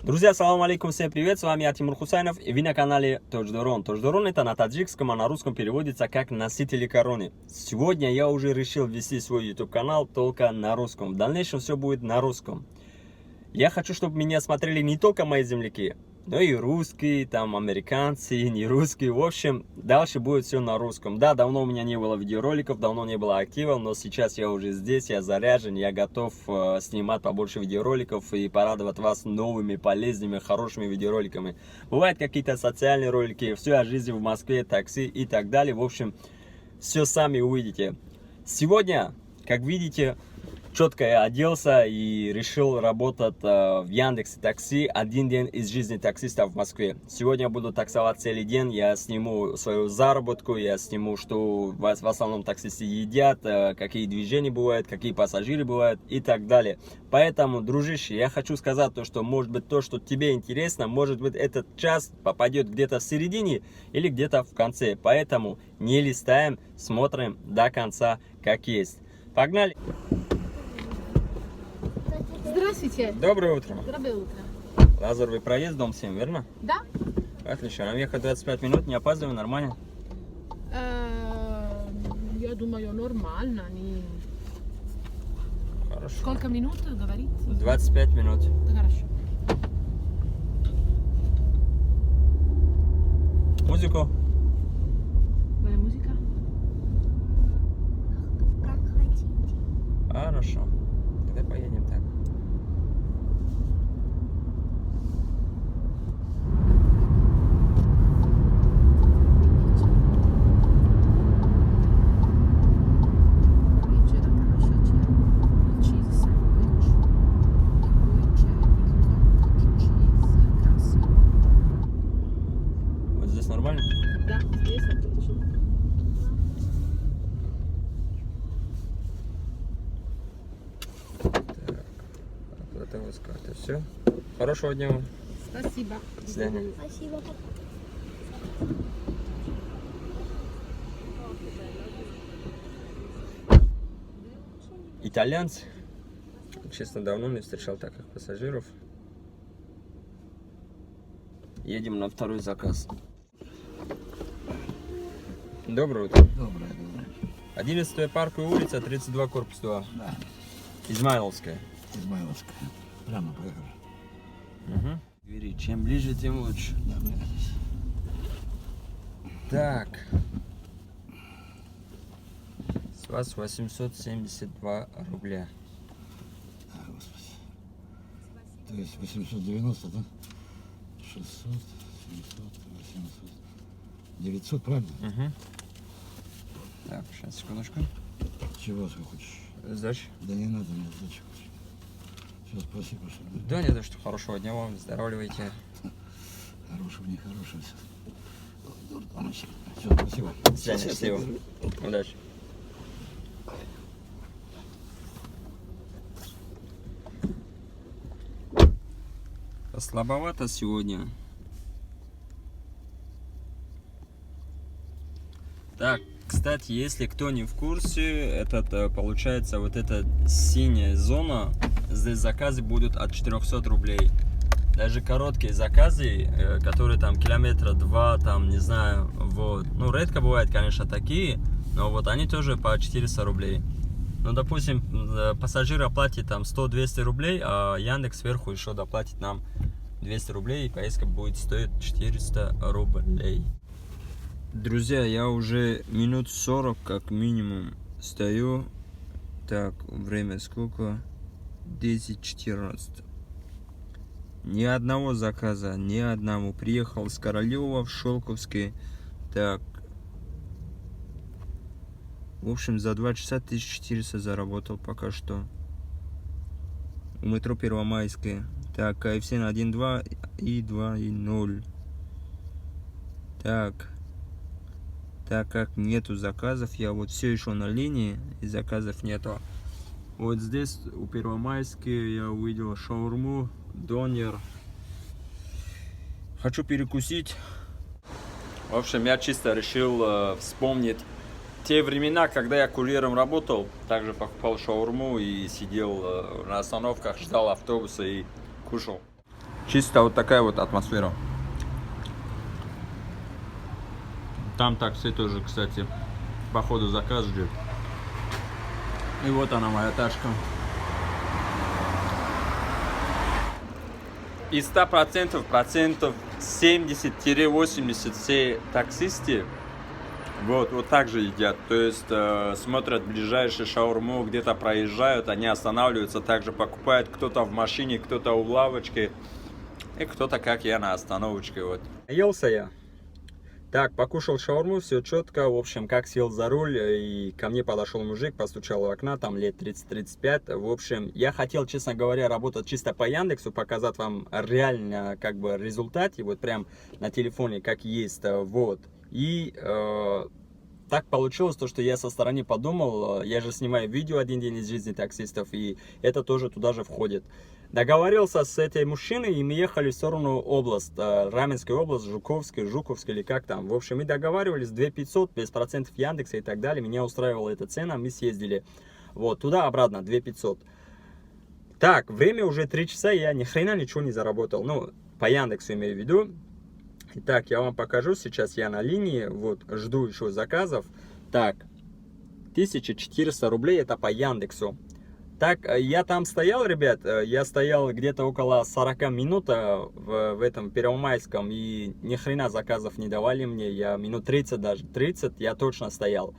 Друзья, салам алейкум, всем привет, с вами я, Тимур Хусайнов, и вы на канале Тодждорон. Тодждорон это на таджикском, а на русском переводится как носители короны. Сегодня я уже решил вести свой YouTube канал только на русском. В дальнейшем все будет на русском. Я хочу, чтобы меня смотрели не только мои земляки, но и русские, там, американцы, не русские. В общем, дальше будет все на русском. Да, давно у меня не было видеороликов, давно не было активов, но сейчас я уже здесь, я заряжен, я готов снимать побольше видеороликов и порадовать вас новыми, полезными, хорошими видеороликами. Бывают какие-то социальные ролики, все о жизни в Москве, такси и так далее. В общем, все сами увидите. Сегодня, как видите, четко я оделся и решил работать в Яндексе Такси. Один день из жизни таксиста в Москве. Сегодня я буду таксовать целый день. Я сниму свою заработку, я сниму, что в основном таксисты едят, какие движения бывают, какие пассажиры бывают и так далее. Поэтому, дружище, я хочу сказать то, что может быть то, что тебе интересно, может быть этот час попадет где-то в середине или где-то в конце. Поэтому не листаем, смотрим до конца как есть. Погнали! Здравствуйте. Доброе утро. Доброе утро. Лазаровый проезд, дом 7, верно? Да? Отлично. Нам ехать 25 минут, не опаздываем, нормально? Я думаю, нормально. Хорошо. Сколько минут говорите? 25 минут. Хорошо. Музыку? Моя музыка? Как хотите. Хорошо. Тогда поедем так. Вот здесь нормально? Да, здесь отлично. Так. Оплата с карты. Все. Хорошего дня вам. Спасибо. До свидания. Спасибо. Итальянцы. Честно, давно не встречал таких пассажиров. Едем на второй заказ. Доброе утро. Доброе. 11 парковая улица, 32 корпус 2. Да, Измайловская. Измайловская. Прямо поехали. Угу. Двери. Чем ближе, тем лучше. Да, да. Так. С вас 872 рубля. А, господи. То есть 890, да? 600, 700, 800, 900, правильно? Угу. Так, сейчас, секундочку. Чего ты хочешь? Сдача. Да не надо мне сдачи. Все, спасибо, что Да, не за что. Хорошего дня вам. Здоровливайте. хорошего, нехорошего. Все, спасибо. До свидания. Счастливо. Удачи. Слабовато сегодня. Так, кстати, если кто не в курсе, получается вот эта синяя зона, здесь заказы будут от 400 рублей. Даже короткие заказы, которые там километра 2, там, не знаю, вот. Ну, редко бывает, конечно, такие, но вот они тоже по 400 рублей. Ну, допустим, пассажир оплатит там 100-200 рублей, а Яндекс сверху еще доплатит нам 200 рублей, и поездка будет стоить 400 рублей. Друзья, я уже минут 40 как минимум стою. Так, время сколько? 10:14. Ни одного заказа, ни одного. Приехал с Королева в Шелковский. Так. В общем, за 2 часа 1400 заработал пока что. У метро Первомайская. Так, коэффициент 1,2 и 2,0. Так. Так как нету заказов, я вот все еще на линии, и заказов нету. Вот здесь у Первомайской я увидел шаурму, донер. Хочу перекусить. В общем, я чисто решил вспомнить те времена, когда я курьером работал. Также покупал шаурму и сидел на остановках, ждал автобуса и кушал. Чисто вот такая вот атмосфера. Там такси тоже, кстати, по ходу заказ ждет. И вот она, моя тачка. Из 100% 70-80 все таксисты вот так же едят. То есть смотрят ближайший шаурму, где-то проезжают, они останавливаются, также покупают. Кто-то в машине, кто-то у лавочки. И кто-то, как я, на остановочке. Вот. Наелся я. Так, покушал шаурму, все четко. В общем, как сел за руль, и ко мне подошел мужик, постучал в окна, там лет 30-35. В общем, я хотел, честно говоря, работать чисто по Яндексу, показать вам реально, как бы, результат, и вот прям на телефоне, как есть, вот. И так получилось, то, что я со стороны подумал, я же снимаю видео «Один день из жизни таксистов», и это тоже туда же входит. Договорился с этой мужчиной, и мы ехали в сторону область, Раменская область, Жуковская или как там. В общем, мы договаривались, 2500, без процентов Яндекса и так далее. Меня устраивала эта цена, мы съездили. Вот, туда-обратно, 2500. Так, время уже 3 часа, я ни хрена ничего не заработал. Ну, по Яндексу имею в виду. Итак, я вам покажу, сейчас я на линии, вот, жду еще заказов. Так, 1400 рублей, это по Яндексу. Так, я там стоял, ребят, я стоял где-то около 40 минут в этом Первомайском, и ни хрена заказов не давали мне, я минут 30 даже, 30 я точно стоял.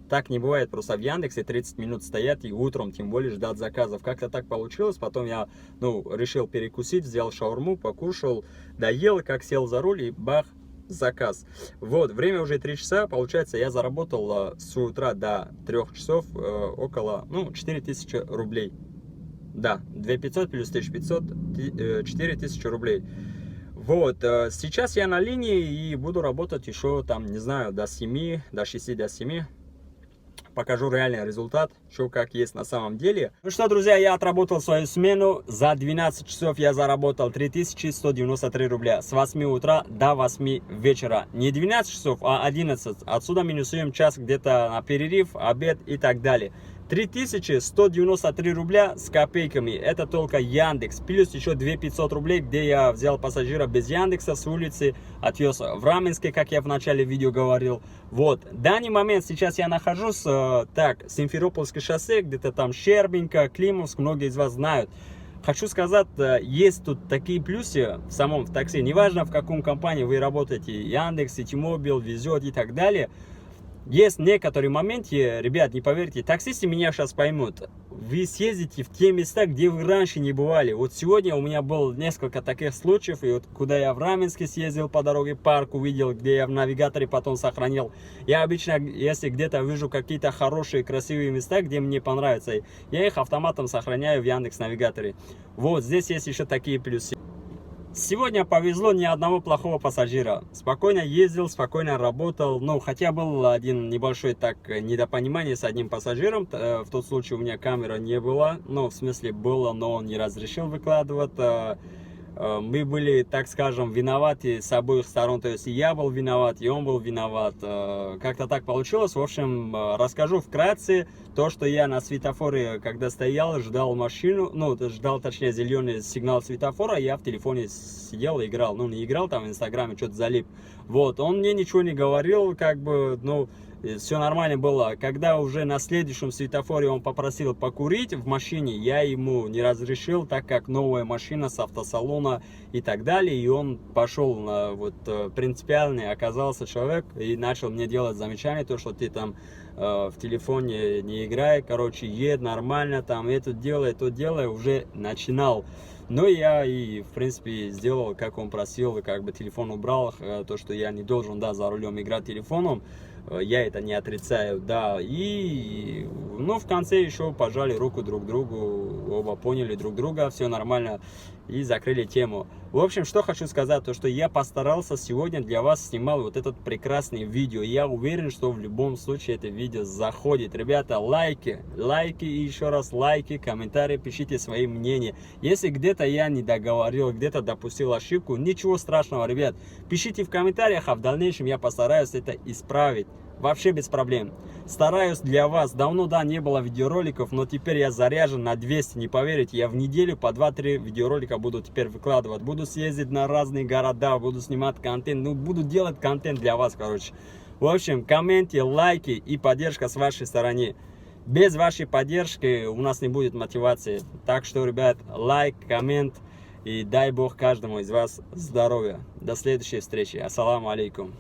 Так не бывает, просто в Яндексе 30 минут стоять и утром тем более ждать заказов. Как-то так получилось, потом я, решил перекусить, взял шаурму, покушал, доел, как сел за руль и бах, заказ. Вот, время уже 3 часа, получается, я заработал с утра до 3 часов около, 4000 рублей. Да, 2500 плюс 1500, 4000 рублей. Вот, сейчас я на линии и буду работать еще там, не знаю, до 7, до 6, до 7. Покажу реальный результат, что как есть на самом деле. Ну что, друзья, я отработал свою смену. За 12 часов я заработал 3193 рубля. С 8 утра до 8 вечера. Не 12 часов, а 11. Отсюда минусуем час где-то на перерыв, обед и так далее. 3193 рубля с копейками. Это только Яндекс. Плюс еще 2500 рублей, где я взял пассажира без Яндекса с улицы, отвез в Раменске, как я в начале видео говорил. Вот. В данный момент сейчас я нахожусь, Симферопольское шоссе, где-то там Щербинка, Климовск, многие из вас знают. Хочу сказать, есть тут такие плюсы в самом такси. Неважно, в каком компании вы работаете, Яндекс, Ситимобил, Везет и так далее. Есть некоторые моменты, ребят, не поверьте, таксисты меня сейчас поймут. Вы съездите в те места, где вы раньше не бывали. Вот сегодня у меня было несколько таких случаев, и вот куда я в Раменске съездил по дороге, парк увидел, где я в навигаторе потом сохранил. Я обычно, если где-то вижу какие-то хорошие, красивые места, где мне понравится, я их автоматом сохраняю в Яндекс.Навигаторе. Вот, здесь есть еще такие плюсы. Сегодня повезло, ни одного плохого пассажира. Спокойно ездил, спокойно работал. Хотя был один небольшой недопонимание с одним пассажиром. В тот случай у меня камера не было. В смысле было, но он не разрешил выкладывать. Мы были, так скажем, виноваты с обоих сторон. То есть и я был виноват, и он был виноват. Как-то так получилось. В общем, расскажу вкратце то, что я на светофоре, когда стоял, ждал машину. Ждал, точнее, зеленый сигнал светофора. Я в телефоне сидел и играл. Не играл, там в Инстаграме что-то залип. Вот, он мне ничего не говорил, все нормально было. Когда уже на следующем светофоре он попросил покурить в машине, я ему не разрешил, так как новая машина с автосалона и так далее. И он пошел на принципиальный оказался человек и начал мне делать замечания, то, что ты там в телефоне не играй, едь нормально, там это делай, уже начинал. Но я и, в принципе, сделал, как он просил, телефон убрал, то, что я не должен, за рулем играть телефоном. Я это не отрицаю, и, в конце еще пожали руку друг другу, оба поняли друг друга, все нормально, и закрыли тему. В общем, что хочу сказать, то, что я постарался сегодня для вас, снимал вот этот прекрасный видео. Я уверен, что в любом случае это видео заходит. Ребята, лайки и еще раз лайки, комментарии, пишите свои мнения. Если где-то я не договорил, где-то допустил ошибку, ничего страшного, ребят. Пишите в комментариях, а в дальнейшем я постараюсь это исправить. вообще без проблем. Стараюсь для вас, давно, да, не было видеороликов, но теперь я заряжен на 200, не поверите, я в неделю по 2-3 видеоролика буду теперь выкладывать. Буду съездить на разные города, буду снимать контент, ну, буду делать контент для вас, короче. В общем, комменты, лайки и поддержка с вашей стороны. Без вашей поддержки у нас не будет мотивации. Так что, ребят, лайк, коммент и дай Бог каждому из вас здоровья. До следующей встречи. Ассаламу алейкум.